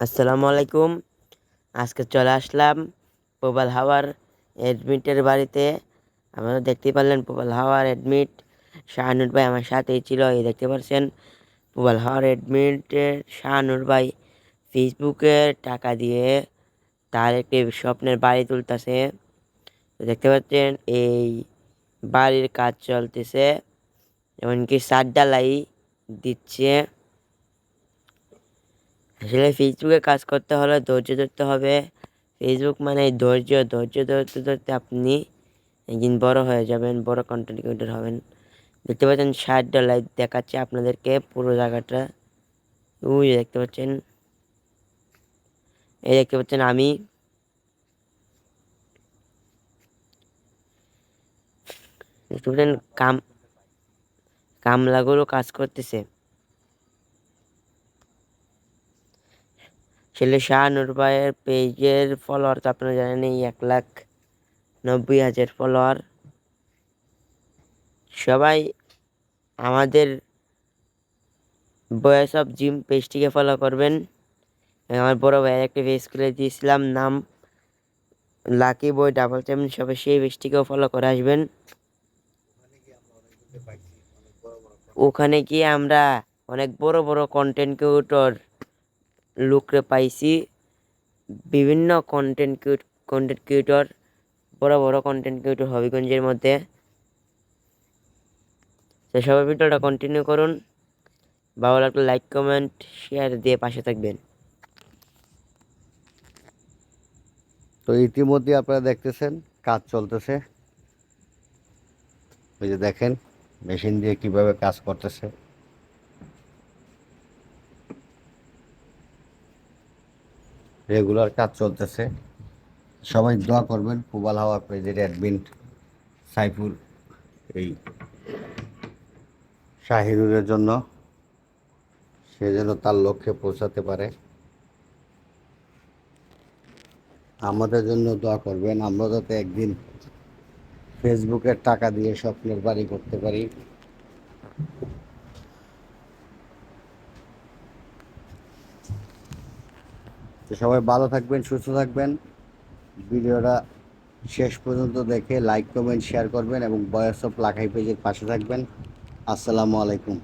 আসসালামু আলাইকুম। আজকে চলে আসলাম প্রবাল হাওয়ার অ্যাডমিটের বাড়িতে। আপনারা দেখতেই পারলেন প্রবাল হাওয়ার অ্যাডমিট শাহানুর ভাই আমার সাথেই ছিল। এই দেখতে পাচ্ছেন প্রবাল হাওয়ার অ্যাডমিটের শাহানুর ভাই ফেসবুকে টাকা দিয়ে তার একটি স্বপ্নের বাড়ি তুলতেছে। দেখতে পাচ্ছেন এই বাড়ির কাজ চলতেছে, এমনকি ছাদ ঢালাই দিচ্ছে। আসলে ফেসবুকে কাজ করতে হলে ধৈর্য ধরতে হবে। ফেসবুক মানে ধৈর্য, ধৈর্য ধরতে ধরতে আপনি একদিন বড় হয়ে যাবেন, বড় কন্টেন্ট ক্রিয়েটর হবেন। দেখতে পাচ্ছেন $60 দেখাচ্ছে আপনাদেরকে পুরো জায়গাটা। ওই যে দেখতে পাচ্ছেন, এই দেখতে পাচ্ছেন আমি দেখতে পাচ্ছেন কামলাগুলো কাজ করতেছে। ছেলে শাহানুর ভাইয়ের পেজের ফলোয়ার তো আপনারা জানেন, এই 1,90,000 ফলোয়ার। সবাই আমাদের বয়েস অফ জিম পেজটিকে ফলো করবেন। আমার বড় ভাইয়ের একটা পেজ খুলে দিয়েছিলাম, নাম লাকি বয় ডাবল চ্যাম্পিয়ন। সবাই সেই পেজটিকেও ফলো করে আসবেন। ওখানে গিয়ে আমরা অনেক বড় বড় কন্টেন্ট ক্রিয়েটর লোকরে পাইছি। বিভিন্ন কন্টেন্ট ক্রিয়েটর, বড় বড় কন্টেন্ট ক্রিয়েটর হবিগঞ্জের মধ্যে। তো সবাই ভিডিওটা কন্টিনিউ করুন। ভালো লাগলে লাইক কমেন্ট শেয়ার দিয়ে পাশে থাকবেন। তো ইতিমধ্যে আপনারা দেখতেছেন কাজ চলতেছে। এই যে দেখেন মেশিন দিয়ে কিভাবে কাজ করতেছে। রেগুলার কাজ চলতেছে। সবাই দোয়া করবেন প্রবাল হাওয়া পেজের অ্যাডমিন সাইফুল এই শাহিনুরের জন্য, সে যেন তার লক্ষ্যে পৌঁছাতে পারে। আমাদের জন্য দোয়া করবেন, আমরা যাতে একদিন ফেসবুকের টাকা দিয়ে স্বপ্নের বাড়ি করতে পারি। তো সবাই ভালো থাকবেন, সুস্থ থাকবেন। ভিডিওটা শেষ পর্যন্ত দেখে লাইক কমেন্ট শেয়ার করবেন এবং ভয়েস অফ লাখাই পেজের পাশে থাকবেন। আসসালামু আলাইকুম।